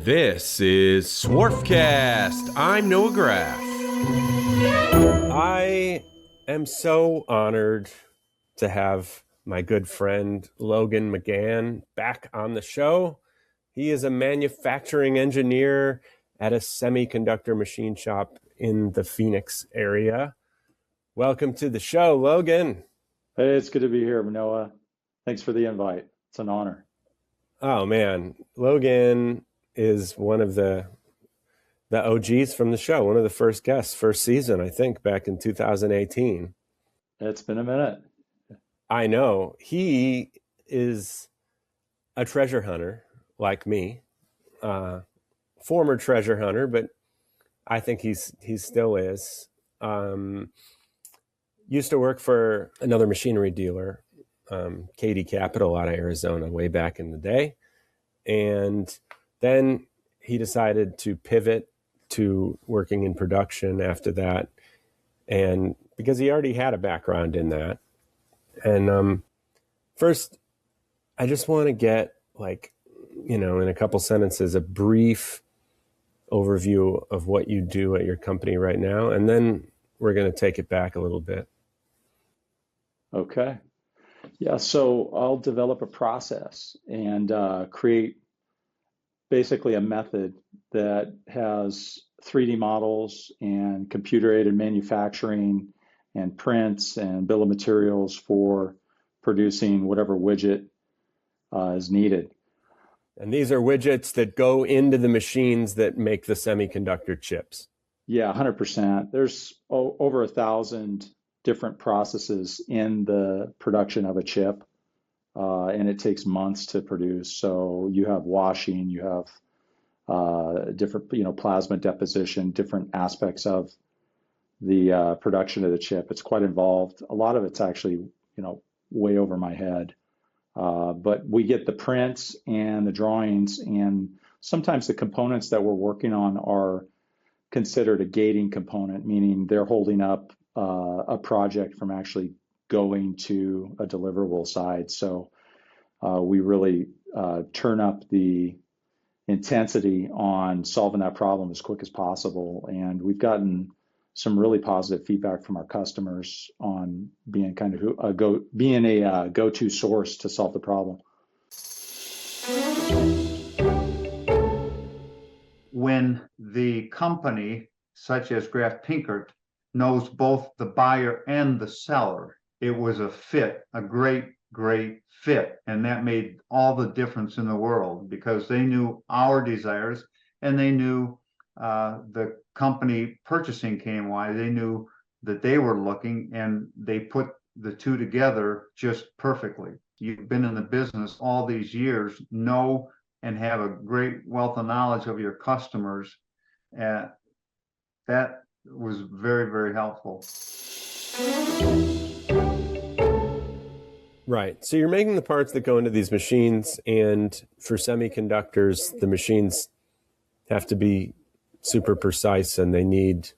This is Swarfcast. I'm Noah Graff. I am so honored to have my good friend Logan McGhan back on the show. He is a manufacturing engineer at a semiconductor machine shop in the Phoenix area. Welcome to the show, Logan. Hey, it's good to be here, Noah. Thanks for the invite. It's an honor. Oh man, Logan is one of the OGs from the show, one of the first guests, first season, I think, back in 2018. It's been a minute. I know. He is a treasure hunter like me, former treasure hunter, but I think he still is. Used to work for another machinery dealer, Katy Capital out of Arizona, way back in the day. And then he decided to pivot to working in production after that. And because he already had a background in that. And first, I just want to get, in a couple sentences, a brief overview of what you do at your company right now. And then we're going to take it back a little bit. Okay. Yeah, so I'll develop a process and create basically a method that has 3D models and computer-aided manufacturing and prints and bill of materials for producing whatever widget is needed. And these are widgets that go into the machines that make the semiconductor chips. Yeah, 100%. There's over 1,000 different processes in the production of a chip, and it takes months to produce. So you have washing, you have different, plasma deposition, different aspects of the production of the chip. It's quite involved. A lot of it's actually, way over my head. But we get the prints and the drawings, and sometimes the components that we're working on are considered a gating component, meaning they're holding up a project from actually going to a deliverable side. So we really turn up the intensity on solving that problem as quick as possible. And we've gotten some really positive feedback from our customers on being kind of a go-to source to solve the problem. When the company, such as Graf Pinkert, knows both the buyer and the seller, it was a fit, a great fit. And that made all the difference in the world because they knew our desires and they knew the company purchasing KMY. They knew that they were looking and they put the two together just perfectly. You've been in the business all these years, know and have a great wealth of knowledge of your customers. That was very, very helpful. Right. So you're making the parts that go into these machines, and for semiconductors, the machines have to be super precise and they need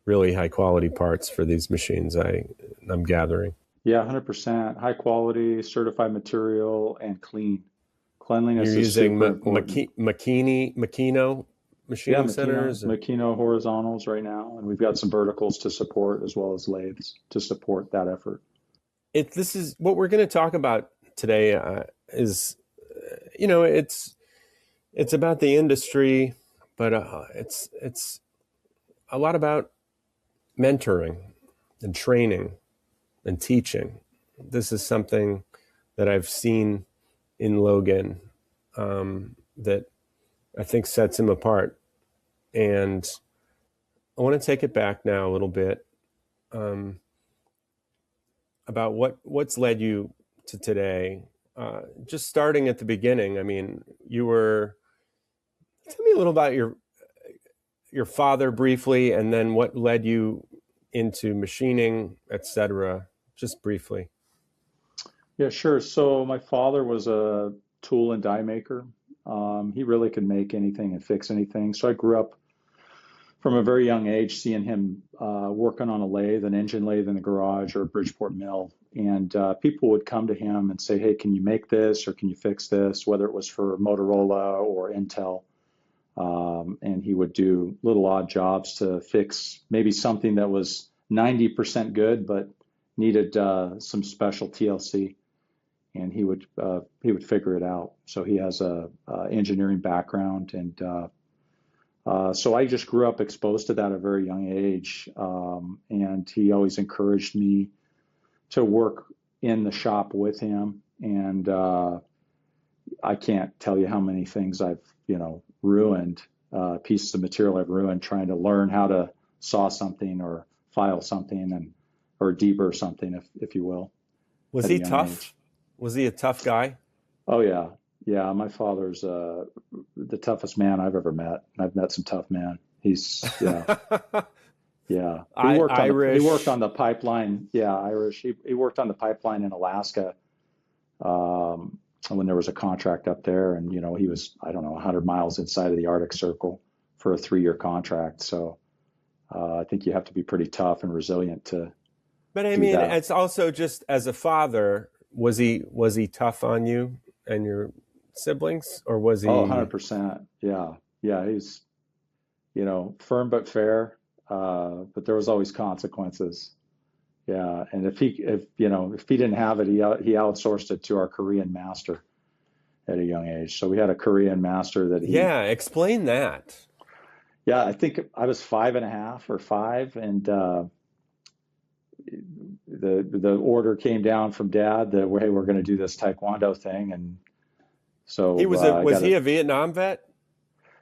really high quality parts for these machines, I'm gathering. Yeah, 100%. High quality, certified material, and clean. Cleanliness You're is using super important. Makino machining centers? Makino horizontals right now, and we've got some verticals to support as well as lathes to support that effort. This is what we're going to talk about today. It's about the industry, but it's a lot about mentoring and training and teaching. This is something that I've seen in Logan that I think sets him apart. And I want to take it back now a little bit about what's led you to today. Just starting at the beginning, I mean, tell me a little about your father briefly, and then what led you into machining, etc. Just briefly. Yeah, sure. So my father was a tool and die maker. He really could make anything and fix anything. So I grew up from a very young age seeing him working on a lathe, an engine lathe in the garage or a Bridgeport mill. And people would come to him and say, hey, can you make this or can you fix this? Whether it was for Motorola or Intel. And he would do little odd jobs to fix maybe something that was 90% good, but needed some special TLC, and he would figure it out. So he has a engineering background, and so I just grew up exposed to that at a very young age. And he always encouraged me to work in the shop with him. And I can't tell you how many things I've, ruined, pieces of material I've ruined trying to learn how to saw something or file something or deburr something, if you will. Was he tough? Was he a tough guy? Oh yeah. Yeah. My father's the toughest man I've ever met. I've met some tough men. He's, yeah. Yeah. He worked on the pipeline. Yeah. Irish. He worked on the pipeline in Alaska. When there was a contract up there, and he was, I don't know, 100 miles inside of the Arctic Circle for a 3-year contract. So I think you have to be pretty tough and resilient to. But I mean, it's also just as a father, was he tough on you and your siblings, or was he? Oh, 100%. Yeah. Yeah. He's, firm but fair. But there was always consequences. Yeah, and if he didn't have it, he outsourced it to our Korean master at a young age. So we had a Korean master that he. Yeah, explain that. Yeah, I think I was 5.5 or 5, and the order came down from Dad that, hey, we're going to do this Taekwondo thing, and so was he a Vietnam vet?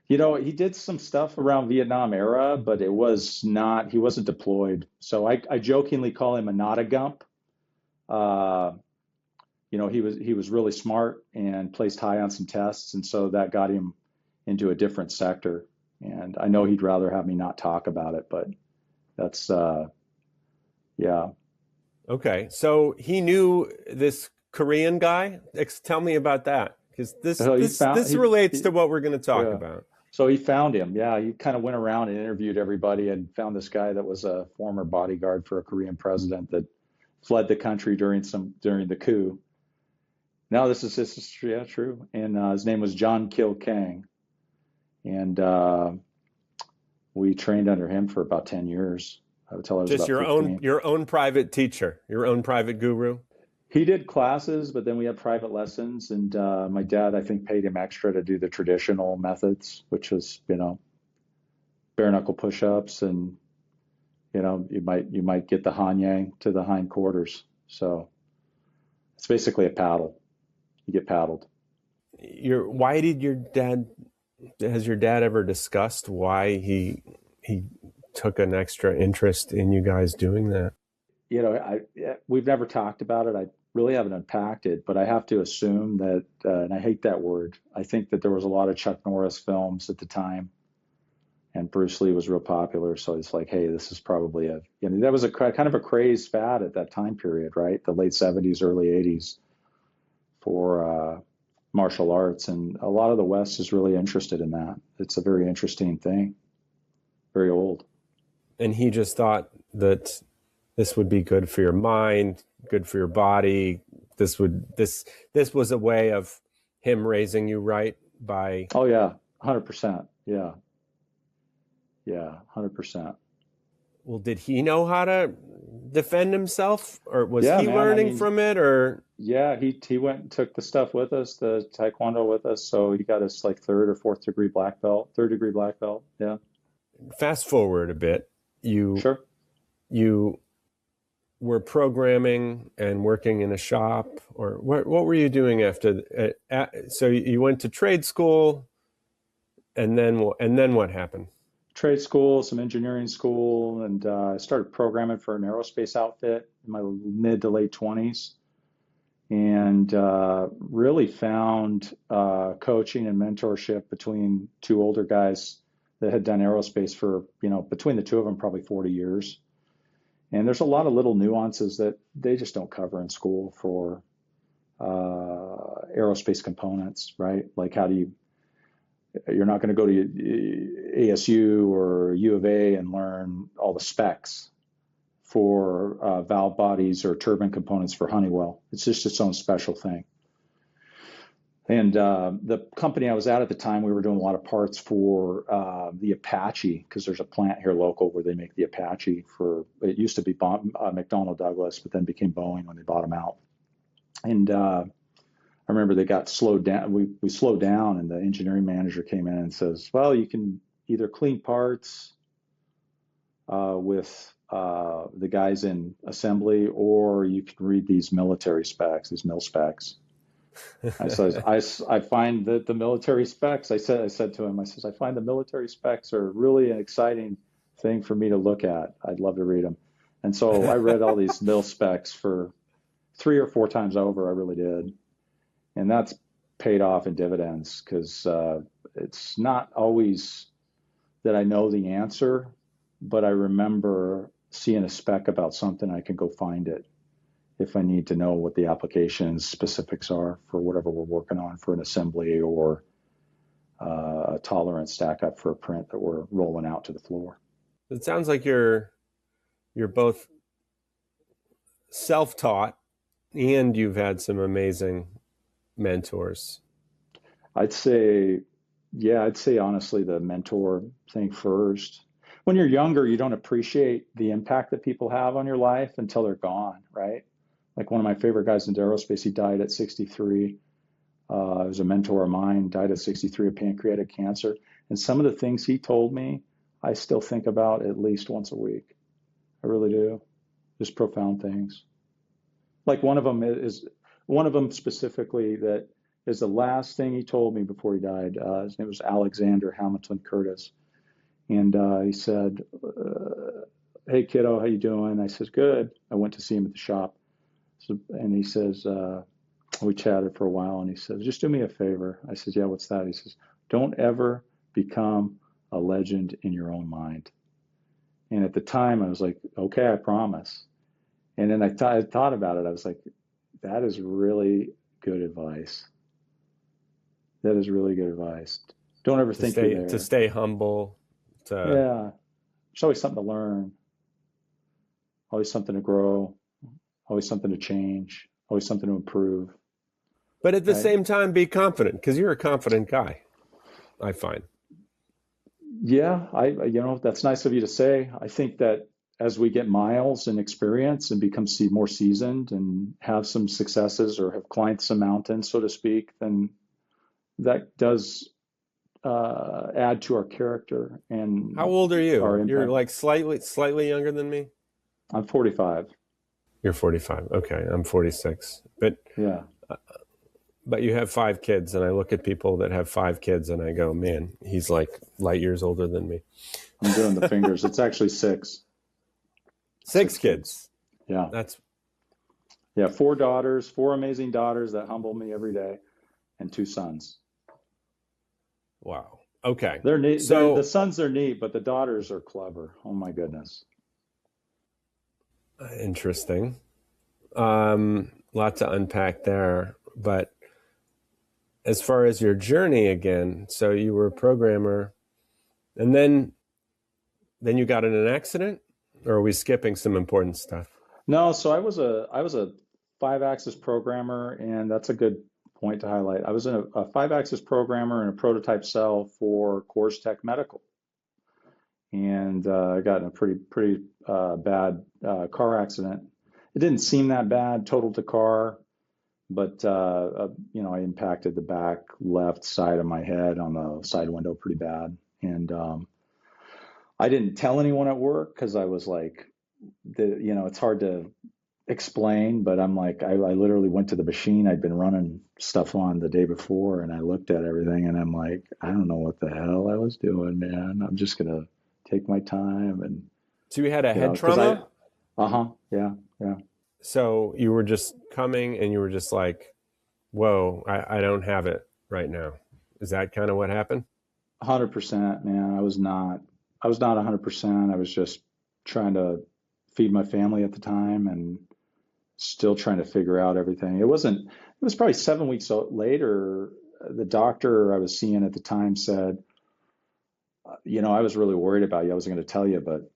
He did some stuff around Vietnam era, but he wasn't deployed. So I jokingly call him a not a gump. He was really smart and placed high on some tests. And so that got him into a different sector. And I know he'd rather have me not talk about it, but that's, yeah. Okay. So he knew this Korean guy. Tell me about that, because this relates to what we're going to talk about. So he found him. Yeah, he kind of went around and interviewed everybody and found this guy that was a former bodyguard for a Korean president that fled the country during the coup. Now this is true. And his name was John Kil Kang, and we trained under him for about 10 years. I would tell I was just about 15. your own private teacher, your own private guru. He did classes, but then we had private lessons, and my dad, I think, paid him extra to do the traditional methods, which was, bare knuckle push-ups, and you might get the hanyang to the hindquarters. So it's basically a paddle. You get paddled. Has your dad ever discussed why he took an extra interest in you guys doing that? We've never talked about it. I really haven't unpacked it, but I have to assume that, and I hate that word, I think that there was a lot of Chuck Norris films at the time, and Bruce Lee was real popular. So it's like, hey, this is probably that was a kind of a craze fad at that time period, right? The late 70s, early 80s for martial arts. And a lot of the West is really interested in that. It's a very interesting thing, very old. And he just thought that this would be good for your mind, good for your body. This was a way of him raising you right by. Oh yeah, 100%. Yeah. Yeah, 100%. Well, did he know how to defend himself, or was he learning from it, or? Yeah, he went and took the stuff with us, the Taekwondo with us. So he got us like third degree black belt. Yeah. Fast forward a bit. Sure. You were programming and working in a shop, or what were you doing after? So you went to trade school, and then what happened? Trade school, some engineering school, and I started programming for an aerospace outfit in my mid to late 20s, and really found coaching and mentorship between two older guys that had done aerospace for, between the two of them, probably 40 years. And there's a lot of little nuances that they just don't cover in school for aerospace components, right? Like you're not going to go to ASU or U of A and learn all the specs for valve bodies or turbine components for Honeywell. It's just its own special thing. And the company I was at the time, we were doing a lot of parts for the Apache, because there's a plant here local where they make the Apache for, it used to be McDonnell Douglas, but then became Boeing when they bought them out. And I remember they got slowed down. We slowed down, and the engineering manager came in and says, well, you can either clean parts with the guys in assembly, or you can read these military specs, these mil specs. I said, I find that the military specs, I said to him, I says, I find the military specs are really an exciting thing for me to look at. I'd love to read them. And so I read all these mil specs for 3 or 4 times over. I really did. And that's paid off in dividends, because it's not always that I know the answer, but I remember seeing a spec about something, I can go find it if I need to know what the application specifics are for whatever we're working on for an assembly, or a tolerance stack up for a print that we're rolling out to the floor. It sounds like you're both self-taught and you've had some amazing mentors. I'd say honestly the mentor thing first. When you're younger, you don't appreciate the impact that people have on your life until they're gone, right? Like one of my favorite guys in aerospace, he died at 63. He was a mentor of mine, died at 63 of pancreatic cancer. And some of the things he told me, I still think about at least once a week. I really do. Just profound things. Like one of them specifically that is the last thing he told me before he died. His name was Alexander Hamilton Curtis. And he said, hey, kiddo, how you doing? I said, good. I went to see him at the shop. And he says, we chatted for a while, and he says, just do me a favor. I said, yeah, what's that? He says, don't ever become a legend in your own mind. And at the time, I was like, okay, I promise. And then I thought about it. I was like, that is really good advice. That is really good advice. Don't ever think you're there. To stay humble. Yeah. There's always something to learn. Always something to grow. Always something to change. Always something to improve. But at the same time, be confident, because you're a confident guy, I find. Yeah, that's nice of you to say. I think that as we get miles and experience and become more seasoned and have some successes or have climbed some mountains, so to speak, then that does add to our character. And how old are you? You're like slightly younger than me. I'm 45. You're 45. Okay, I'm 46. But yeah. But you have 5 kids, and I look at people that have 5 kids, and I go, man, he's like light years older than me. I'm doing the fingers. It's actually 6. 6 kids. Yeah. 4 daughters, 4 amazing daughters that humble me every day, and 2 sons. Wow. Okay. They're neat. So the sons are neat, but the daughters are clever. Oh my goodness. Interesting. Lot to unpack there, but as far as your journey again, so you were a programmer, and then you got in an accident, or are we skipping some important stuff? No, so I was a 5-axis programmer, and that's a good point to highlight. I was a 5-axis programmer in a prototype cell for Coors Tech Medical, and I got in a pretty bad car accident. It didn't seem that bad, totaled the car, but I impacted the back left side of my head on the side window pretty bad, and I didn't tell anyone at work because I was like, it's hard to explain, but I'm like, I literally went to the machine I'd been running stuff on the day before, and I looked at everything, and I'm like, I don't know what the hell I was doing, man. I'm just gonna take my time. And so you had a head trauma? Yeah. So you were just coming, and you were just like, whoa, I don't have it right now. Is that kind of what happened? 100%, man. I was not 100%. I was just trying to feed my family at the time and still trying to figure out everything. It was probably 7 weeks later, the doctor I was seeing at the time said, I was really worried about you. I wasn't going to tell you, but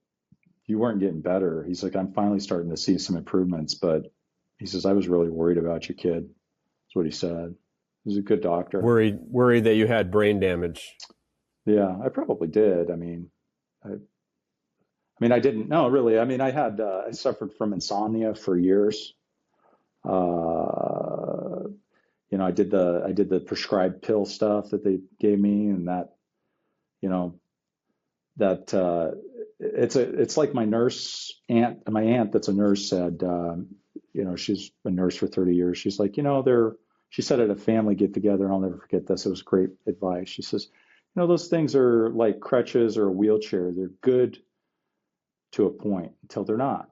you weren't getting better. He's like, I'm finally starting to see some improvements, but he says, I was really worried about you, kid. That's what he said. He was a good doctor. Worried that you had brain damage. Yeah, I probably did. I mean, I didn't. No, really. I mean, I suffered from insomnia for years. Uh, I did the prescribed pill stuff that they gave me, and that, you know, that it's like my aunt that's a nurse said, she's a nurse for 30 years. She's like, she said at a family get together, and I'll never forget this. It was great advice. She says, those things are like crutches or a wheelchair. They're good to a point until they're not.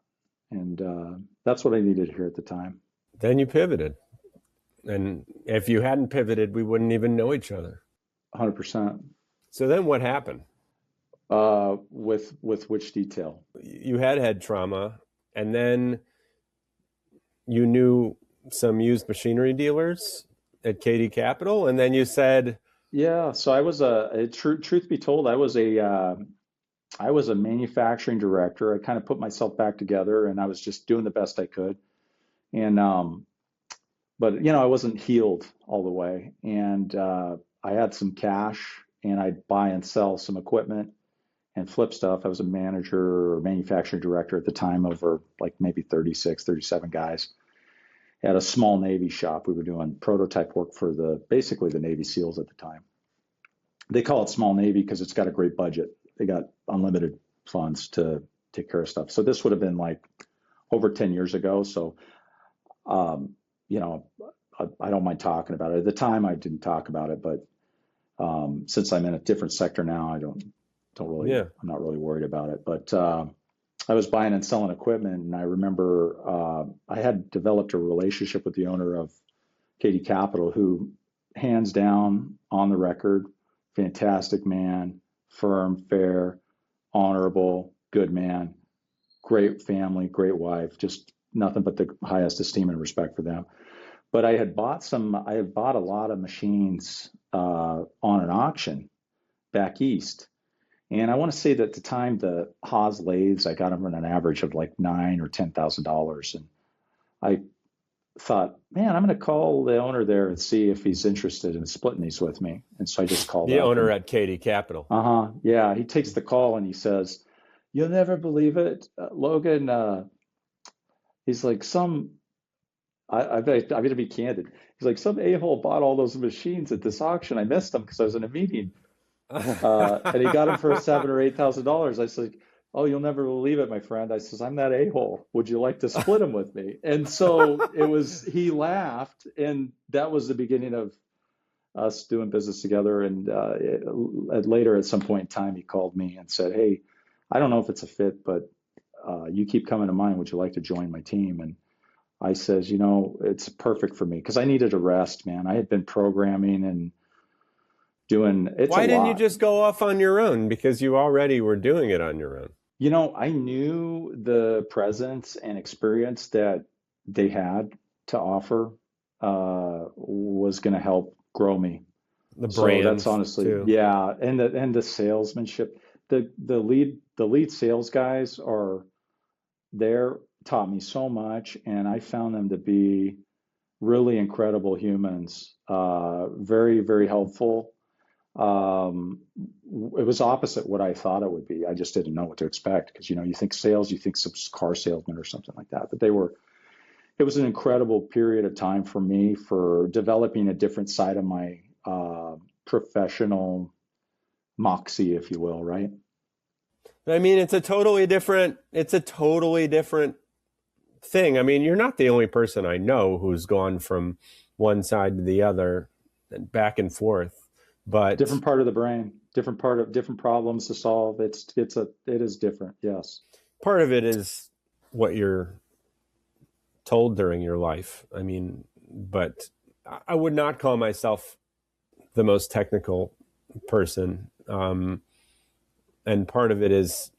And that's what I needed to hear at the time. Then you pivoted. And if you hadn't pivoted, we wouldn't even know each other. 100%. So then what happened? With which detail? You had trauma, and then you knew some used machinery dealers at KD Capital, and then you said, yeah. So truth be told, I was a manufacturing director. I kind of put myself back together, and I was just doing the best I could. And but I wasn't healed all the way, and I had some cash, and I'd buy and sell some equipment and flip stuff. I was a manager or manufacturing director at the time over like maybe 36, 37 guys. At a small Navy shop. We were doing prototype work for basically the Navy SEALs at the time. They call it small Navy because it's got a great budget. They got unlimited funds to take care of stuff. So this would have been like over 10 years ago. So, I don't mind talking about it. At the time, I didn't talk about it, but since I'm in a different sector now, I don't really, I'm not really worried about it. But I was buying and selling equipment, and I remember I had developed a relationship with the owner of KD Capital, who, hands down, on the record, fantastic man, firm, fair, honorable, good man, great family, great wife, just nothing but the highest esteem and respect for them. But I had bought a lot of machines on an auction back east. And I want to say that at the time, the Haas lathes, I got them at an average of like $9,000 or $10,000. And I thought, man, I'm going to call the owner there and see if he's interested in splitting these with me. And so I just called the owner at KD Capital. Yeah. He takes the call and he says, "You'll never believe it, Logan." He's like, I'm going to be candid. He's like, some a-hole bought all those machines at this auction. I missed them because I was in a meeting. And he got them for $7,000 or $8,000. I said, "Oh, you'll never believe it, my friend." I says, "I'm that a-hole. Would you like to split them with me?" And so he laughed, and that was the beginning of us doing business together. And later, at some point in time, he called me and said, "Hey, I don't know if it's a fit, but you keep coming to mind. Would you like to join my team?" And I says, "It's perfect for me," because I needed a rest, man. I had been programming and doing it's Why a didn't lot. you just go off on your own? Because you already were doing it on your own. I knew the presence and experience that they had to offer was going to help grow me. The brand, so that's honestly, too. Yeah, and the salesmanship. The lead sales guys taught me so much, and I found them to be really incredible humans. Very, very helpful. It was opposite what I thought it would be. I just didn't know what to expect because, you think sales, you think some car salesman or something like that. But it was an incredible period of time for me for developing a different side of my professional moxie, if you will, right? I mean, it's a totally different thing. I mean, you're not the only person I know who's gone from one side to the other and back and forth. But different part of the brain, different problems to solve. It is different. Yes. Part of it is what you're told during your life. I mean, but I would not call myself the most technical person. And part of it is,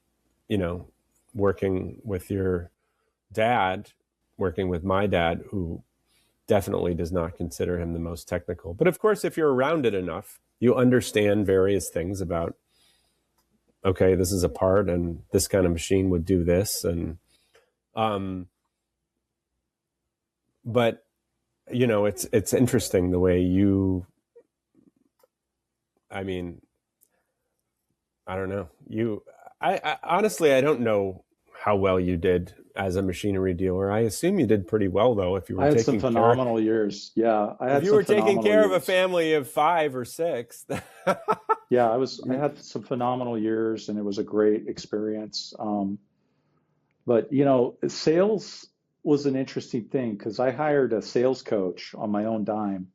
working with your dad, working with my dad, who definitely does not consider him the most technical. But of course, if you're around it enough, you understand various things about, okay, this is a part and this kind of machine would do this. And, but it's interesting the way you, I mean, I don't know. I honestly, I don't know how well you did as a machinery dealer. I assume you did pretty well though, if you I were had some taking care, phenomenal years. Yeah, I if had you some were taking phenomenal care of a years. family of 5 or 6. Yeah, I had some phenomenal years and it was a great experience. But sales was an interesting thing because I hired a sales coach on my own dime.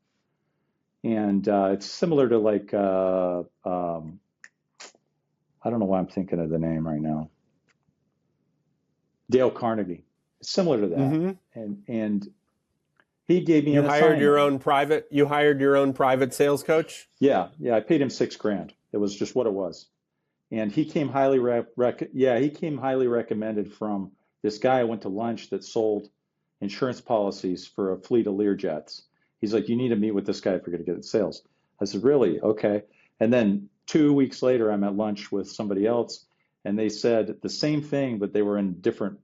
And it's similar to like I don't know why I'm thinking of the name right now. Dale Carnegie. Similar to that. hmm And he gave me an assignment. You hired your own private sales coach. Yeah, yeah, I paid him $6,000. It was just what it was. And he came he came highly recommended from this guy I went to lunch that sold insurance policies for a fleet of Learjets. He's like, you need to meet with this guy if you're going to get sales. I said, really? Okay. And then 2 weeks later, I'm at lunch with somebody else, and they said the same thing, but they were in different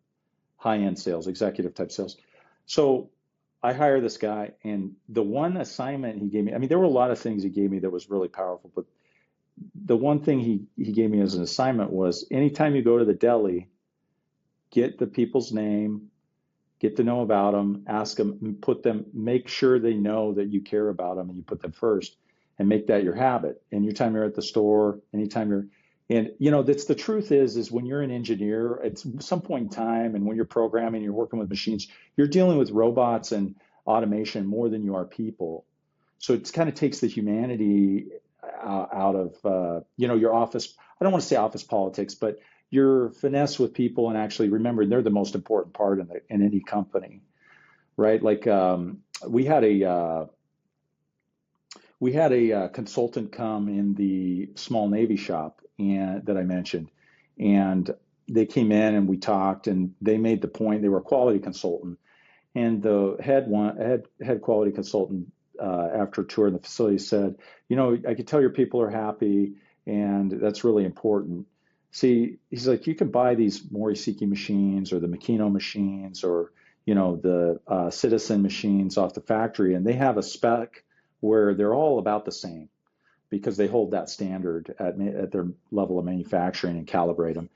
high-end sales, executive type sales. So I hire this guy, and the one assignment he gave me, I mean, there were a lot of things he gave me that was really powerful, but the one thing he gave me as an assignment was anytime you go to the deli, get the people's name, get to know about them, ask them, make sure they know that you care about them and you put them first, and make that your habit. Anytime you're at the store, and that's the truth is when you're an engineer, at some point in time, and when you're programming, you're working with machines, you're dealing with robots and automation more than you are people. So it kind of takes the humanity out of your office. I don't want to say office politics, but your finesse with people and actually remember they're the most important part in any company, right? Like we had a consultant come in the small Navy shop and that I mentioned, and they came in and we talked, and they made the point they were a quality consultant, and the head quality consultant after a tour in the facility said, I could tell your people are happy, and that's really important. See, he's like, you can buy these Morisiki machines or the Makino machines or the Citizen machines off the factory, and they have a spec where they're all about the same because they hold that standard at their level of manufacturing and calibrate them.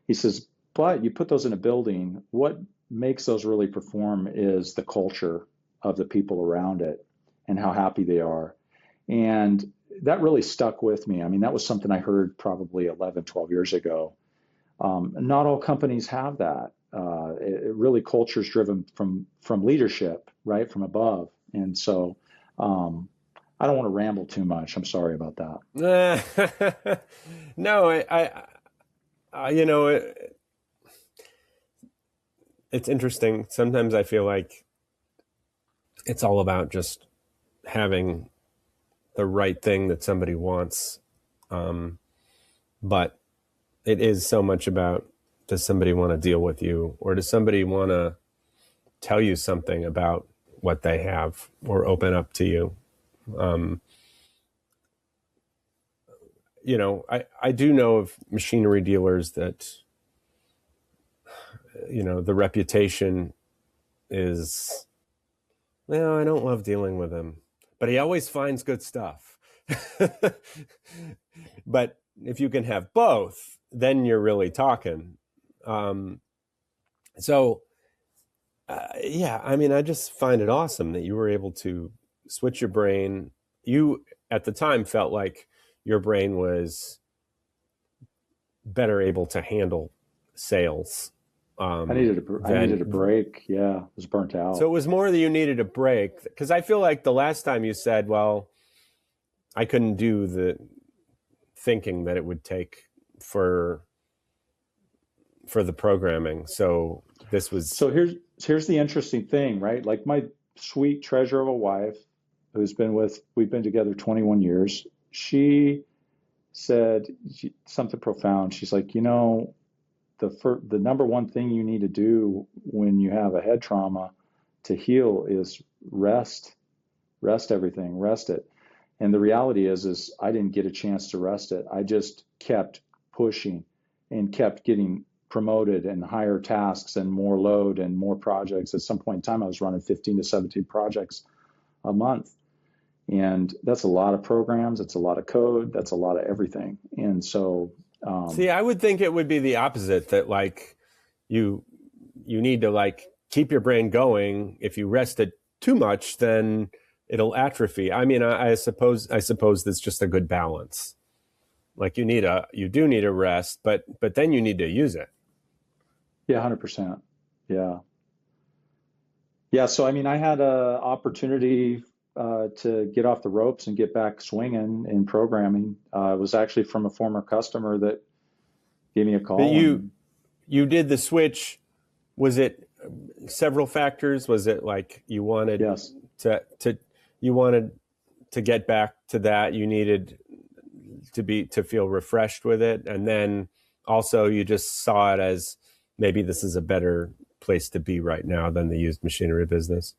He says, but you put those in a building, what makes those really perform is the culture of the people around it and how happy they are. And that really stuck with me. I mean, that was something I heard probably 11, 12 years ago. Not all companies have that. It really culture is driven from leadership, right, from above. And so I don't want to ramble too much. I'm sorry about that. No, it's interesting. Sometimes I feel like it's all about just having the right thing that somebody wants. But it is so much about, does somebody want to deal with you, or does somebody want to tell you something about what they have or open up to you? I do know of machinery dealers that, the reputation is, well, I don't love dealing with him, but he always finds good stuff. But if you can have both, then you're really talking. Yeah, I mean, I just find it awesome that you were able to switch your brain. You, at the time, felt like your brain was better able to handle sales. I needed a break. Yeah, I was burnt out. So it was more that you needed a break, because I feel like the last time you said, well, I couldn't do the thinking that it would take for the programming. So this was. So here's the interesting thing, right? Like my sweet treasure of a wife we've been together 21 years. She said something profound. She's like, the number one thing you need to do when you have a head trauma to heal is rest everything, rest it. And the reality is I didn't get a chance to rest it. I just kept pushing and kept getting promoted and higher tasks and more load and more projects. At some point in time, I was running 15 to 17 projects a month. And that's a lot of programs. It's a lot of code. That's a lot of everything. And so, See, I would think it would be the opposite, that like you need to like keep your brain going. If you rest it too much, then it'll atrophy. I mean, I suppose that's just a good balance. Like you do need a rest, but then you need to use it. yeah, 100%. Yeah. Yeah. So, I mean, I had a opportunity to get off the ropes and get back swinging in programming. It was actually from a former customer that gave me a But call. And you did the switch. Was it several factors? Was it like you wanted yes. to you wanted to get back to that? You needed to feel refreshed with it, and then also you just saw it as maybe this is a better place to be right now than the used machinery business.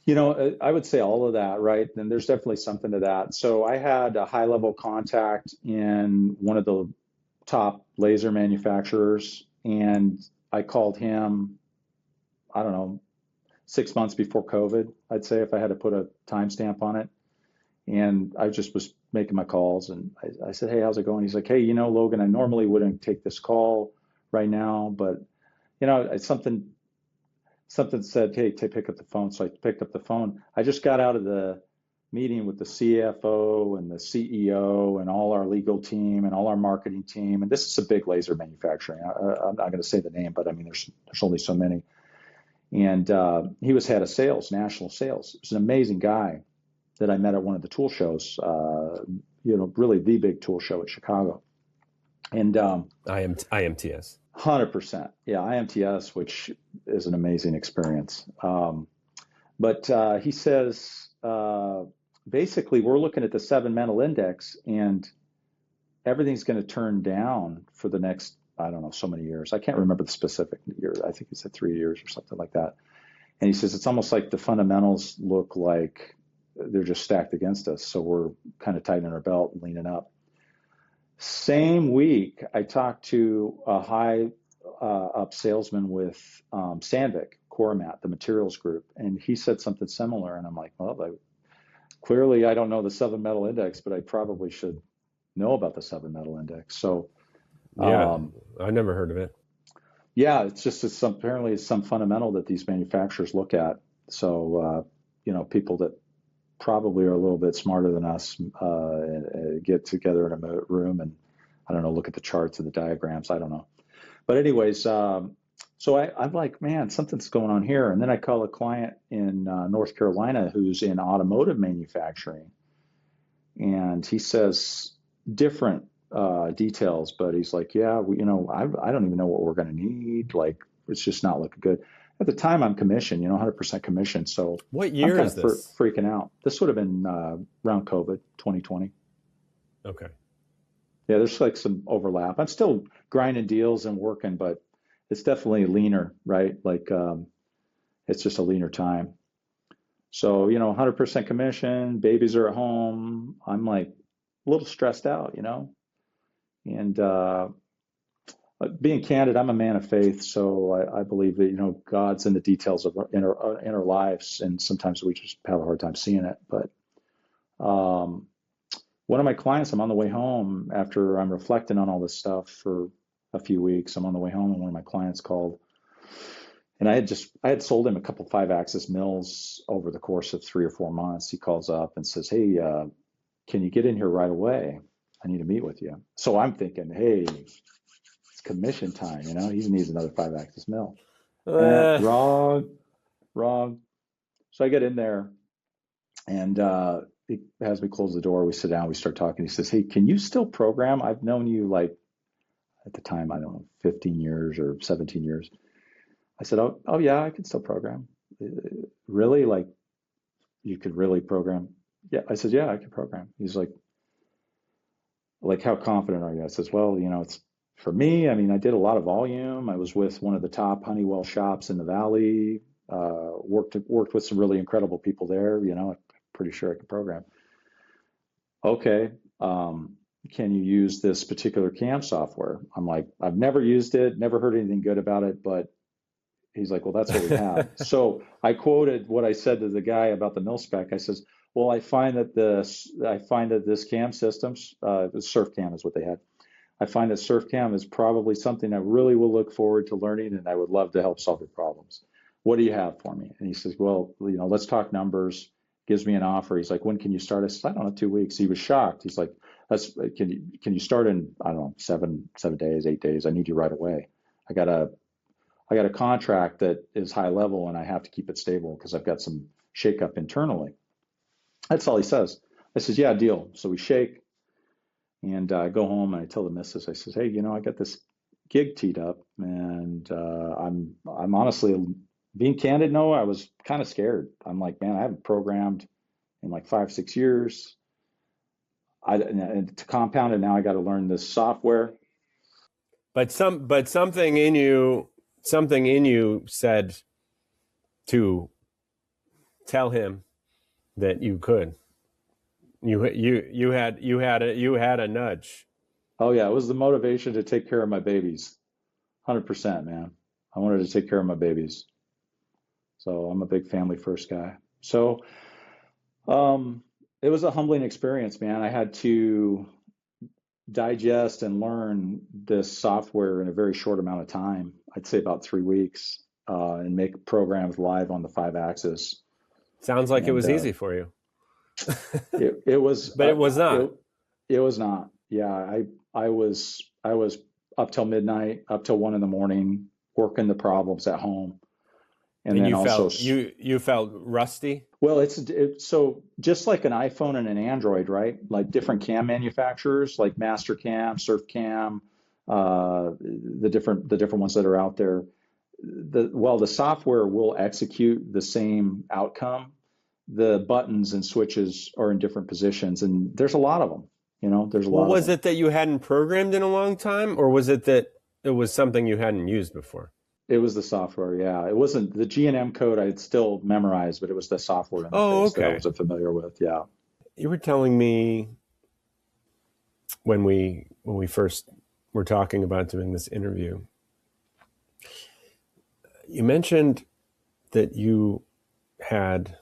I would say all of that, right? And there's definitely something to that. So I had a high level contact in one of the top laser manufacturers, and I called him, I don't know, 6 months before COVID, I'd say, if I had to put a timestamp on it. And I just was making my calls, and I said, "Hey, how's it going?" He's like, "Hey, Logan, I normally wouldn't take this call right now, but it's something said, hey, pick up the phone." So I picked up the phone. I just got out of the meeting with the CFO and the CEO and all our legal team and all our marketing team. And this is a big laser manufacturing. I'm not going to say the name, but I mean, there's only so many. And he was head of sales, national sales. He's an amazing guy that I met at one of the tool shows, really the big tool show at Chicago. And IMTS. 100%. Yeah, IMTS, which is an amazing experience. But he says, basically, we're looking at the 7 mental index, and everything's going to turn down for the next, I don't know, so many years. I can't remember the specific year. I think he said 3 years or something like that. And he says, it's almost like the fundamentals look like they're just stacked against us. So we're kind of tightening our belt and leaning up. Same week, I talked to a high up salesman with Sandvik, Coromat, the materials group, and he said something similar. And I'm like, well, clearly I don't know the 7 metal index, but I probably should know about the 7 metal index. So yeah, I never heard of it. Yeah, apparently it's some fundamental that these manufacturers look at. So people that probably are a little bit smarter than us get together in a room and, I don't know, look at the charts and the diagrams. I don't know. But anyways, so I'm like, man, something's going on here. And then I call a client in North Carolina who's in automotive manufacturing. And he says different details, but he's like, yeah, I don't even know what we're going to need. Like, it's just not looking good. At the time, I'm commissioned, 100% commission. So what year I'm is this? Freaking out. This would have been around COVID, 2020. Okay. Yeah, there's like some overlap. I'm still grinding deals and working, but it's definitely leaner, right? Like it's just a leaner time. So, 100% commission, babies are at home. I'm like a little stressed out, and being candid, I'm a man of faith, so I believe that God's in the details of in our lives, and sometimes we just have a hard time seeing it. But one of my clients, I'm on the way home after I'm reflecting on all this stuff for a few weeks. I'm on the way home, and one of my clients called, and I had sold him a couple 5-axis mills over the course of 3 or 4 months. He calls up and says, "Hey, can you get in here right away? I need to meet with you." So I'm thinking, hey, commission time, he needs another 5-axis mill. Wrong. So I get in there, and he has me close the door. We sit down, we start talking. He says, "Hey, can you still program? I've known you, like, at the time, I don't know, 15 years or 17 years. I said, oh yeah, I can still program. Really? Like, you could really program? Yeah. I said, yeah, I can program. He's like, how confident are you? I says, well, it's, for me, I mean, I did a lot of volume. I was with one of the top Honeywell shops in the Valley, worked with some really incredible people there. I'm pretty sure I can program. Okay. Can you use this particular CAM software? I'm like, I've never used it, never heard anything good about it, but He's like, well, that's what we have. So I quoted what I said to the guy about the mil spec. I says, well, I find that this cam systems, surf cam is what they had. I find that surf cam is probably something I really will look forward to learning, and I would love to help solve your problems. What do you have for me? And he says, well, let's talk numbers. Gives me an offer. He's like, when can you start? I said, I don't know, 2 weeks. He was shocked. He's like, can you start in, I don't know, 7 days, 8 days? I need you right away. I got a contract that is high level, and I have to keep it stable because I've got some shakeup internally. That's all he says. I says, yeah, deal. So we shake, and I go home and I tell the missus, I says, hey, I got this gig teed up, and I'm honestly being candid. No, I was kind of scared. I'm like, man, I haven't programmed in like 5, 6 years. And to compound it, now I got to learn this software. But something in you said to tell him that you could. You had a nudge. Oh yeah, it was the motivation to take care of my babies. 100%, man. I wanted to take care of my babies. So I'm a big family first guy. So it was a humbling experience, man. I had to digest and learn this software in a very short amount of time. I'd say about 3 weeks, and make programs live on the 5-axis. Sounds like it And was easy for you. it was, but it was not. It was not. Yeah, I was up till midnight, up till 1 a.m, working the problems at home. And then you felt rusty? Well, it's so just like an iPhone and an Android, right? Like different cam manufacturers, like Mastercam, Surfcam, the different ones that are out there. The software will execute the same outcome. The buttons and switches are in different positions, and there's a lot of them. There's a lot. Was it that you hadn't programmed in a long time, or was it that it was something you hadn't used before? It was the software, yeah. It wasn't the G&M code I had still memorized, but it was the software interface that I wasn't familiar with, yeah. You were telling me when we first were talking about doing this interview, you mentioned that you had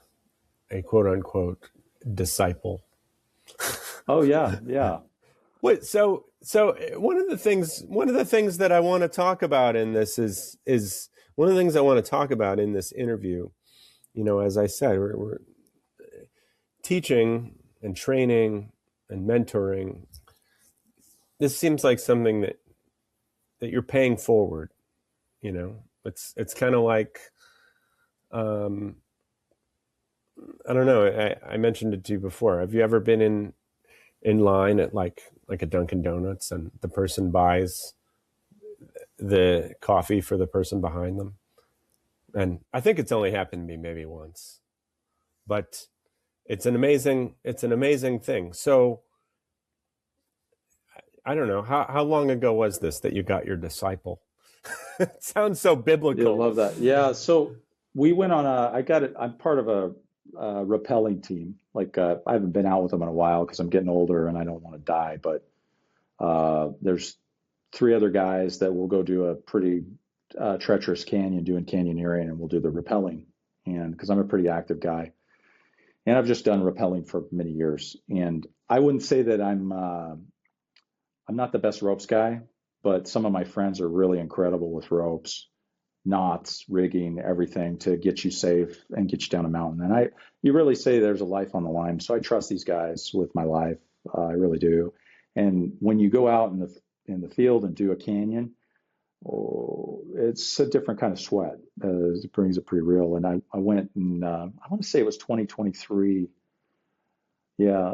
a quote unquote disciple. Oh yeah, yeah. What? So one of the things that I want to talk about in this is one of the things I want to talk about in this interview. As I said, we're teaching and training and mentoring. This seems like something that you're paying forward. It's kind of like, I don't know. I mentioned it to you before. Have you ever been in line at like a Dunkin' Donuts, and the person buys the coffee for the person behind them? And I think it's only happened to me maybe once, but it's an amazing thing. So I don't know, how long ago was this that you got your disciple? It sounds so biblical. I love that. Yeah. So we went on I'm part of a rappelling team. Like I haven't been out with them in a while because I'm getting older and I don't want to die. But there's 3 other guys that will go do a pretty treacherous canyon, doing canyoneering, and we'll do the rappelling. And because I'm a pretty active guy, and I've just done rappelling for many years. And I wouldn't say that I'm not the best ropes guy, but some of my friends are really incredible with ropes, knots, rigging, everything to get you safe and get you down a mountain. And you really say there's a life on the line. So I trust these guys with my life. I really do. And when you go out in the field and do a canyon, it's a different kind of sweat. It brings it pretty real. And I went and I want to say it was 2023. Yeah.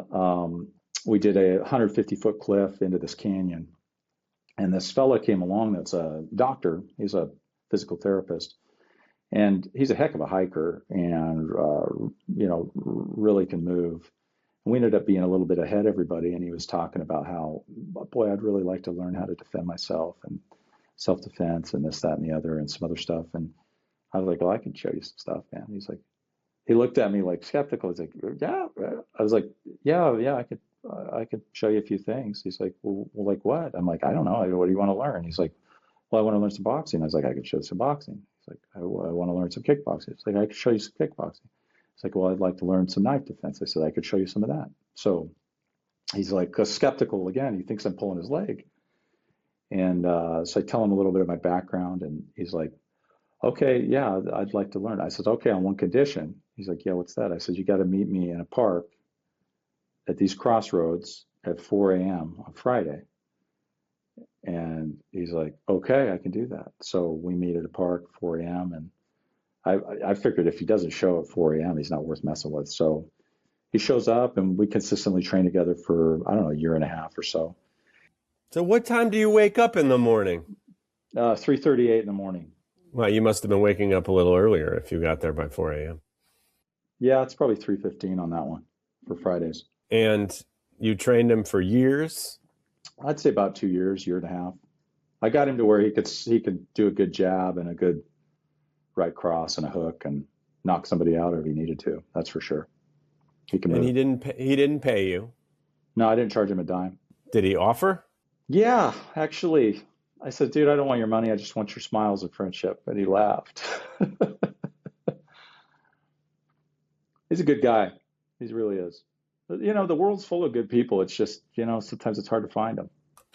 We did a 150-foot cliff into this canyon. And this fella came along that's a doctor. He's a physical therapist. And he's a heck of a hiker and, really can move. And we ended up being a little bit ahead of everybody. And he was talking about how, boy, I'd really like to learn how to defend myself and self-defense and this, that, and the other and some other stuff. And I was like, well, I can show you some stuff, man. He's like, he looked at me like skeptical. He's like, yeah. I was like, yeah, I could show you a few things. He's like, well, like what? I'm like, I don't know. What do you want to learn? He's like, well, I want to learn some boxing. I was like, I could show some boxing. like, I want to learn some kickboxing. It's like, I could show you some kickboxing. It's like, well, I'd like to learn some knife defense. I said, I could show you some of that. So he's like skeptical again. He thinks I'm pulling his leg. And so I tell him a little bit of my background, and he's like, okay, yeah, I'd like to learn. I said, okay, on one condition. He's like, yeah, what's that? I said, you got to meet me in a park at these crossroads at 4 a.m. on Friday. And he's like, okay, I can do that. So we meet at a park 4 a.m. And I figured if he doesn't show at 4 a.m., he's not worth messing with. So he shows up, and we consistently train together for, I don't know, a year and a half or so. So what time do you wake up in the morning? 3:38 in the morning. Well, you must have been waking up a little earlier if you got there by 4 a.m. Yeah, it's probably 3:15 on that one for Fridays. And you trained him for years? I'd say about 2 years, year and a half. I got him to where he could do a good jab and a good right cross and a hook and knock somebody out if he needed to. That's for sure. He can And move. he didn't pay you. No, I didn't charge him a dime. Did he offer? Yeah, actually, I said, dude, I don't want your money. I just want your smiles and friendship. And he laughed. He's a good guy. He really is. But, the world's full of good people. It's just, sometimes it's hard to find them.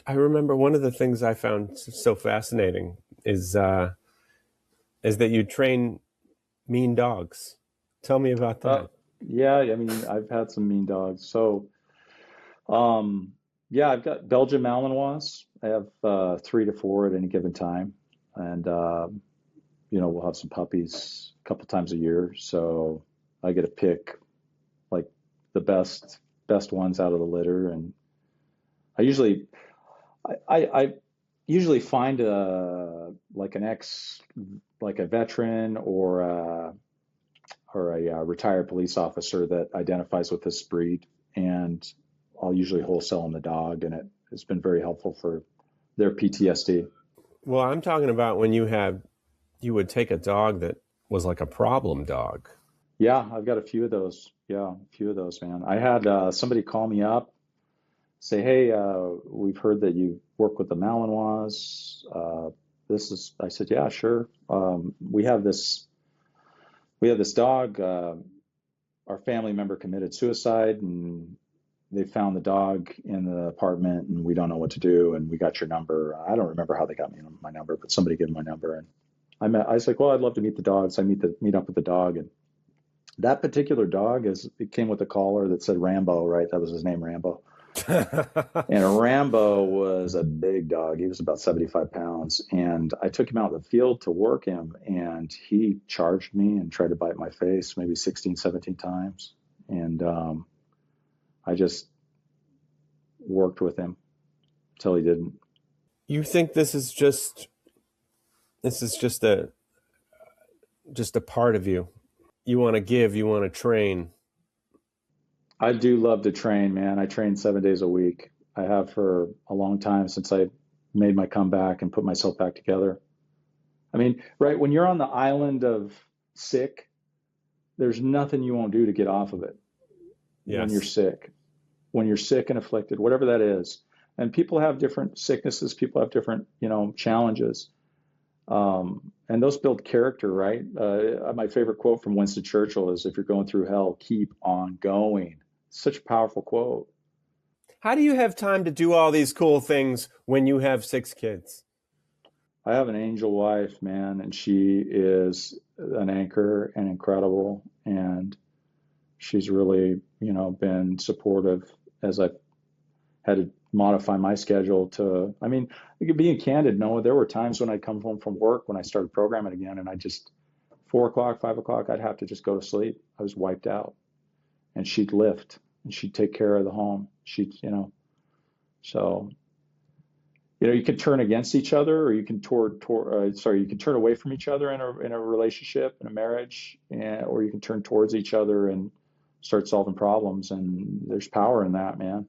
I remember one of the things I found so fascinating is that you train mean dogs. Tell me about that. Yeah, I mean, I've had some mean dogs. So, yeah, I've got Belgian Malinois. I have 3 to 4 at any given time. And, we'll have some puppies a couple times a year. So I get to pick like the best ones out of the litter. And I usually find like a veteran or a retired police officer that identifies with this breed, and I'll usually wholesale them the dog, and it's been very helpful for their PTSD. Well, I'm talking about when you would take a dog that was like a problem dog. Yeah, I've got a few of those. Yeah, a few of those, man. I had somebody call me up, say, hey, we've heard that you work with the Malinois. I said, yeah, sure. We have this dog. Our family member committed suicide, and they found the dog in the apartment, and we don't know what to do. And we got your number. I don't remember how they got my number, but somebody gave me my number, and I was like, well, I'd love to meet the dog. So I meet up with the dog, and that particular dog it came with a collar that said Rambo, right? That was his name, Rambo. And Rambo was a big dog. He was about 75 pounds. And I took him out in the field to work him, and he charged me and tried to bite my face maybe 16, 17 times. And I just worked with him till he didn't. You think this is just a part of you? You want to give, you want to train. I do love to train, man. I train 7 days a week. I have for a long time since I made my comeback and put myself back together. I mean, right, when you're on the island of sick, there's nothing you won't do to get off of it. Yes. When you're sick and afflicted, whatever that is. And people have different sicknesses, people have different, challenges. And those build character, right? My favorite quote from Winston Churchill is, if you're going through hell, keep on going. Such a powerful quote. How do you have time to do all these cool things when you have 6 kids? I have an angel wife, man, and she is an anchor and incredible. And she's really, been supportive as I've had to modify my schedule to, I mean, being candid, Noah, there were times when I'd come home from work when I started programming again, and I just, 4 o'clock, 5 o'clock, I'd have to just go to sleep. I was wiped out. And she'd lift, and she'd take care of the home. So, you can turn against each other, or you can you can turn away from each other in a relationship, in a marriage, or you can turn towards each other and start solving problems. And there's power in that, man.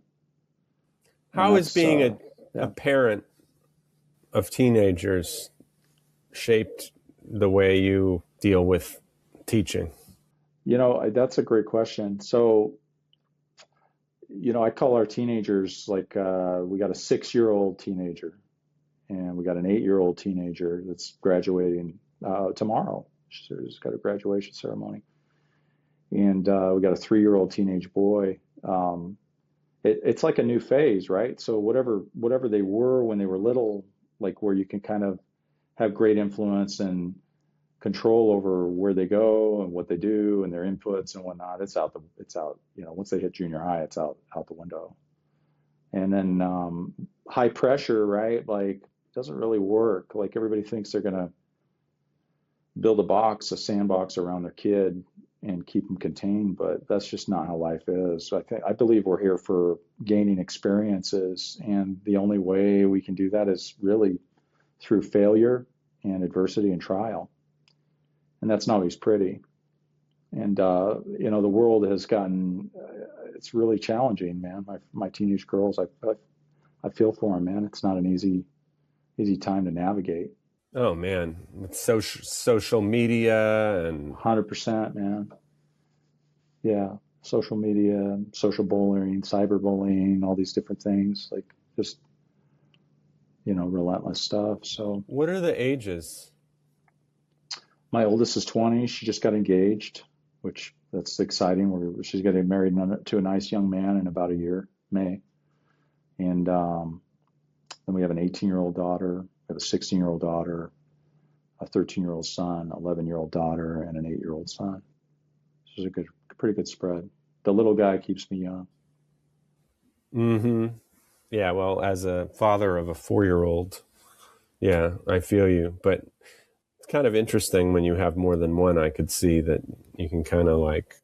How is being a parent of teenagers shaped the way you deal with teaching? That's a great question. So, I call our teenagers like we got a 6-year-old teenager, and we got an 8-year-old teenager that's graduating tomorrow. She's got a graduation ceremony, and we got a 3-year-old teenage boy. It's like a new phase, right? So whatever they were when they were little, like where you can kind of have great influence and control over where they go and what they do and their inputs and whatnot. It's out. Once they hit junior high, it's out the window. And then high pressure, right? Like doesn't really work. Like everybody thinks they're gonna build a sandbox around their kid and keep them contained, but that's just not how life is. So I believe we're here for gaining experiences, and the only way we can do that is really through failure and adversity and trial. And that's not always pretty. And the world has gotten it's really challenging, man. My teenage girls, I feel for them, man. It's not an easy time to navigate. Oh man, with social media and 100%, man. Yeah, social media, social bullying, cyberbullying, all these different things, like just relentless stuff. So what are the ages? my oldest is 20. She just got engaged, which that's exciting. She's getting married to a nice young man in about a year, May. And then we have an 18-year-old daughter, we have a 16-year-old daughter, a 13-year-old son, 11-year-old daughter, and an 8-year-old son. This is pretty good spread. The little guy keeps me young. Mm-hmm. Yeah, well, as a father of a 4-year-old, yeah, I feel you. But it's kind of interesting when you have more than one. I could see that you can kind of like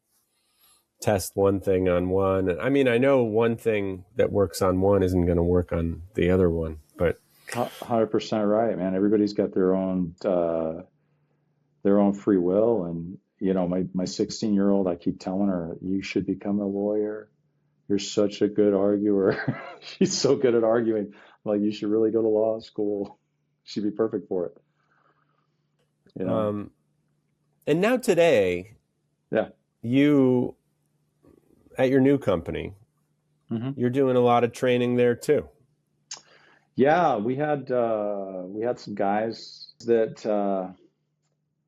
test one thing on one. I mean, I know one thing that works on one isn't going to work on the other one, but 100% right, man. Everybody's got their own free will, and my 16-year-old, I keep telling her, you should become a lawyer. You're such a good arguer. She's so good at arguing. Like, you should really go to law school. She'd be perfect for it. And now today, Yeah. you at your new company, you're doing a lot of training there too. Yeah, we had some guys that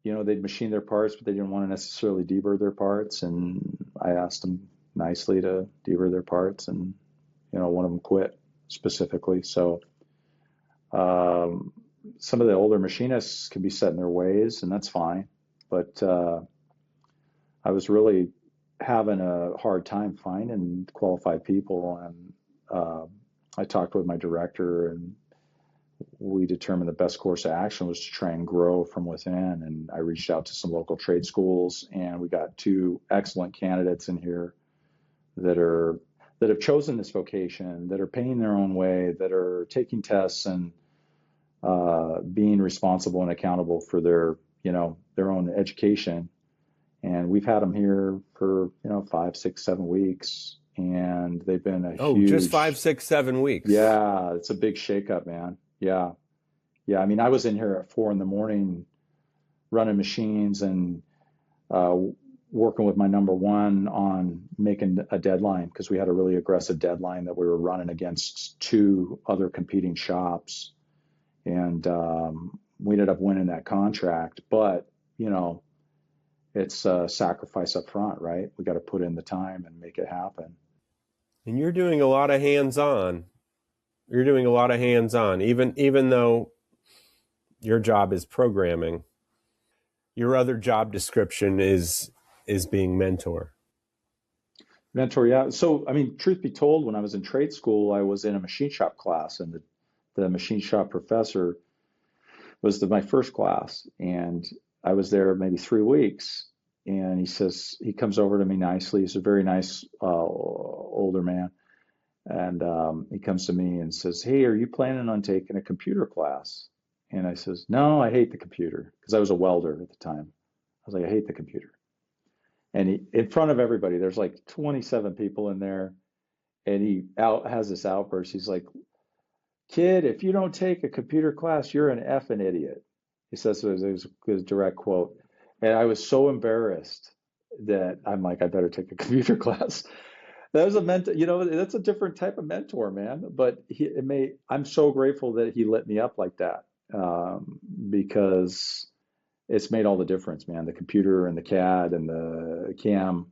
they'd machine their parts, but they didn't want to necessarily deburr their parts, and I asked them nicely to deburr their parts, and one of them quit specifically. So some of the older machinists can be set in their ways, and that's fine. But I was really having a hard time finding qualified people, and I talked with my director, and we determined the best course of action was to try and grow from within. And I reached out to some local trade schools, and we got 2 excellent candidates in here that have chosen this vocation, that are paying their own way, that are taking tests and being responsible and accountable for their own education. And we've had them here for 5, 6, 7 weeks, and they've been a huge. Just 5, 6, 7 weeks. Yeah, it's a big shakeup, man. Yeah. I mean, I was in here at 4 a.m. running machines and working with my number one on making a deadline, because we had a really aggressive deadline that we were running against 2 other competing shops, and we ended up winning that contract. But it's a sacrifice up front, right? We got to put in the time and make it happen. And you're doing a lot of hands-on. Even though your job is programming, your other job description is being mentor. Mentor, yeah. So, I mean, truth be told, when I was in trade school, I was in a machine shop class, and the machine shop professor was my first class, and I was there maybe 3 weeks. And he comes over to me nicely. He's a very nice older man. And he comes to me and says, "Hey, are you planning on taking a computer class?" And I says, "No, I hate the computer," because I was a welder at the time. I was like, "I hate the computer." And he, in front of everybody, there's like 27 people in there, and he has this outburst. He's like, "Kid, if you don't take a computer class, you're an effing idiot." He says it was a direct quote. And I was so embarrassed that I'm like, I better take a computer class. That was a mentor, that's a different type of mentor, man. But I'm so grateful that he lit me up like that, because it's made all the difference, man. The computer and the CAD and the CAM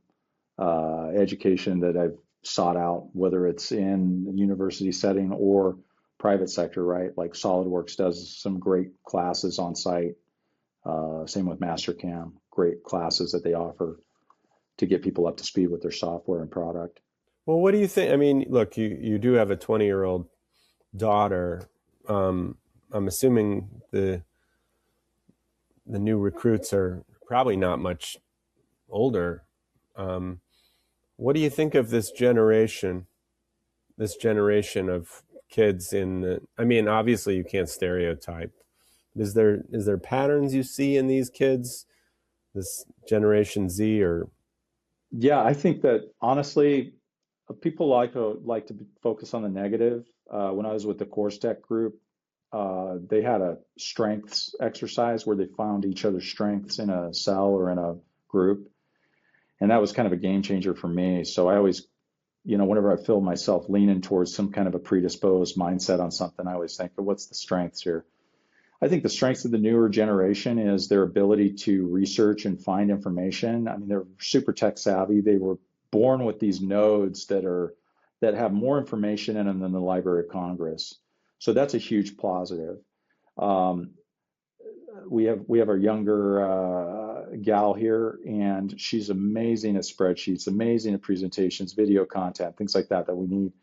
education that I've sought out, whether it's in a university setting or private sector, right? Like SolidWorks does some great classes on site. Same with Mastercam, great classes that they offer to get people up to speed with their software and product. Well, what do you think? I mean, look, you do have a 20-year-old daughter. I'm assuming the new recruits are probably not much older. What do you think of this generation of kids I mean, obviously you can't stereotype. Is there patterns you see in these kids, this Generation Z or? Yeah, I think that honestly, people like to focus on the negative. When I was with the Course Tech group, they had a strengths exercise where they found each other's strengths in a cell or in a group, and that was kind of a game changer for me. So I always, whenever I feel myself leaning towards some kind of a predisposed mindset on something, I always think, what's the strengths here? I think the strengths of the newer generation is their ability to research and find information. I mean, they're super tech savvy. They were born with these nodes that have more information in them than the Library of Congress. So that's a huge positive. Um, we have our younger gal here, and she's amazing at spreadsheets, amazing at presentations, video content, things like that we need.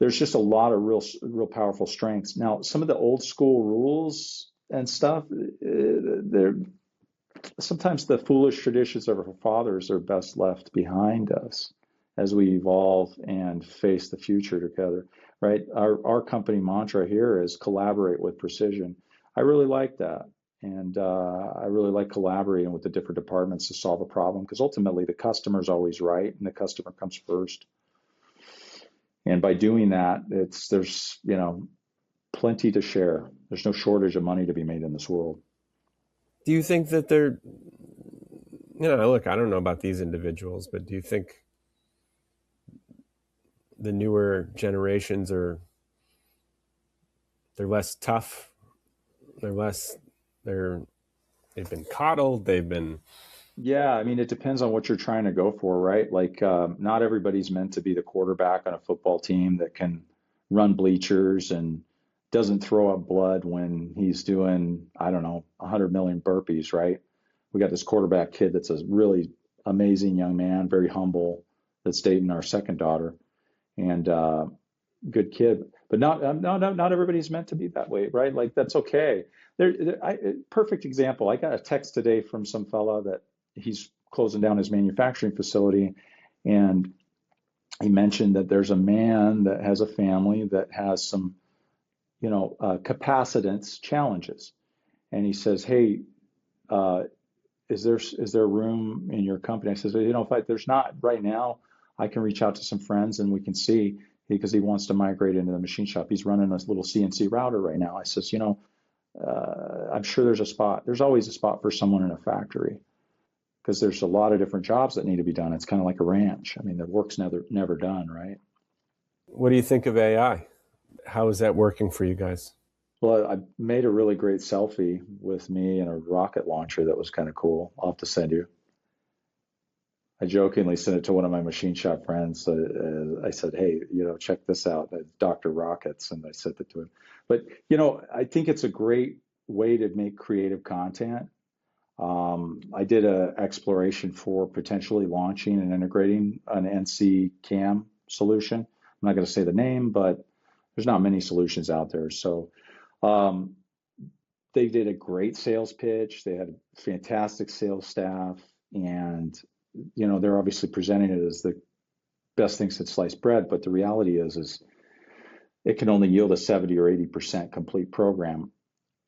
There's just a lot of real powerful strengths. Now, some of the old school rules and stuff, they're sometimes the foolish traditions of our fathers are best left behind us as we evolve and face the future together, right? Our company mantra here is collaborate with precision. I really like that. And I really like collaborating with the different departments to solve a problem, because ultimately the customer's always right and the customer comes first. And by doing that, there's plenty to share. There's no shortage of money to be made in this world. Do you think that they're, look, I don't know about these individuals, but do you think the newer generations they're less tough? They've been coddled. Yeah, I mean, it depends on what you're trying to go for, right? Like, not everybody's meant to be the quarterback on a football team that can run bleachers and doesn't throw up blood when he's doing, I don't know, 100 million burpees, right? We got this quarterback kid that's a really amazing young man, very humble, that's dating our second daughter, and good kid. But not everybody's meant to be that way, right? Like, that's okay. Perfect example. I got a text today from some fella that he's closing down his manufacturing facility, and he mentioned that there's a man that has a family that has some, capacitance challenges, and he says, "Hey, is there room in your company?" I says, if there's not right now, I can reach out to some friends and we can see, because he wants to migrate into the machine shop. He's running a little CNC router right now. I says, I'm sure there's a spot. There's always a spot for someone in a factory, because there's a lot of different jobs that need to be done. It's kind of like a ranch. I mean, the work's never done, right? What do you think of AI? How is that working for you guys? Well, I made a really great selfie with me and a rocket launcher that was kind of cool. I'll have to send you. I jokingly sent it to one of my machine shop friends. I said, "Hey, check this out, Dr. Rockets," and I sent it to him. But, I think it's a great way to make creative content. I did an exploration for potentially launching and integrating an NC CAM solution. I'm not going to say the name, but there's not many solutions out there. So um, they did a great sales pitch. They had a fantastic sales staff, and they're obviously presenting it as the best thing since sliced bread. But the reality is it can only yield a 70 or 80% complete program.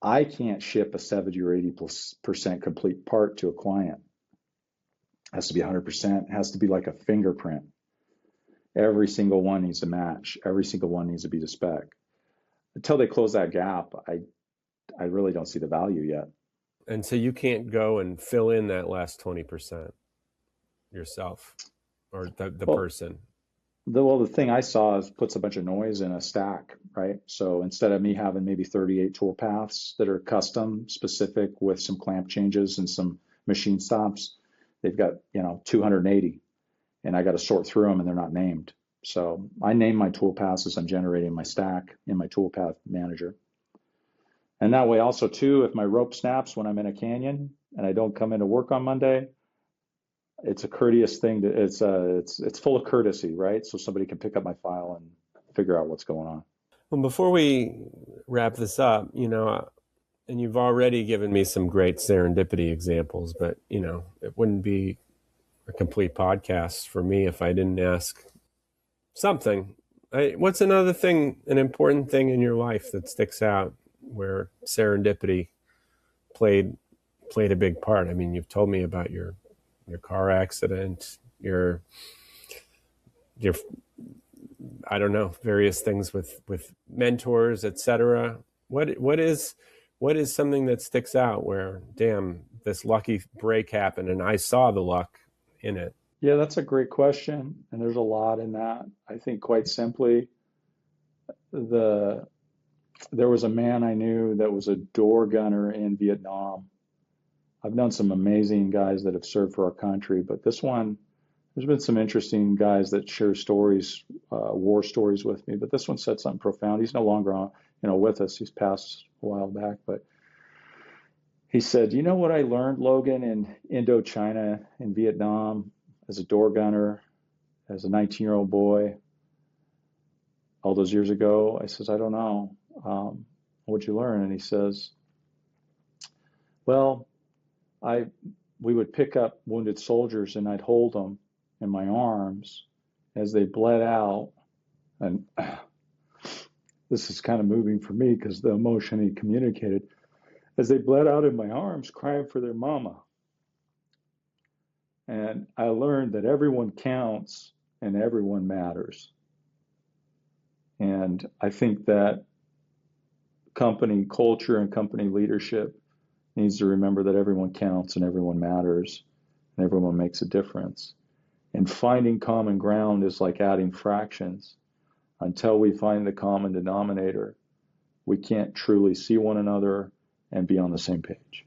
I can't ship a 70 or 80% complete part to a client. It has to be 100%. It has to be like a fingerprint. Every single one needs to match. Every single one needs to be to spec. Until they close that gap, I really don't see the value yet. And so you can't go and fill in that last 20% yourself, or the Well, person. the thing I saw is puts a bunch of noise in a stack, right? So instead of me having maybe 38 tool paths that are custom specific with some clamp changes and some machine stops, they've got, 280, and I got to sort through them and they're not named. So I name my tool paths as I'm generating my stack in my toolpath manager. And that way also too, if my rope snaps when I'm in a canyon and I don't come into work on Monday, it's a courteous thing it's full of courtesy, right? So somebody can pick up my file and figure out what's going on. Well, before we wrap this up, and you've already given me some great serendipity examples, but it wouldn't be a complete podcast for me if I didn't ask something. What's another thing, an important thing in your life that sticks out where serendipity played a big part? I mean, you've told me about your car accident, your I don't know, various things with mentors, etc. What is something that sticks out where, damn, this lucky break happened and I saw the luck in it? Yeah, that's a great question, and there's a lot in that. I think quite simply, there was a man I knew that was a door gunner in Vietnam. I've known some amazing guys that have served for our country, but this one, there's been some interesting guys that share stories, war stories with me, but this one said something profound. He's no longer on, with us. He's passed a while back, but he said, "You know what I learned, Logan, in Indochina, in Vietnam, as a door gunner, as a 19-year-old boy, all those years ago?" I says, "I don't know. What'd you learn?" And he says, "Well, we would pick up wounded soldiers and I'd hold them in my arms as they bled out." And this is kind of moving for me because the emotion he communicated, as they bled out in my arms, crying for their mama. And I learned that everyone counts and everyone matters. And I think that company culture and company leadership needs to remember that everyone counts and everyone matters and everyone makes a difference. And finding common ground is like adding fractions. Until we find the common denominator, we can't truly see one another and be on the same page.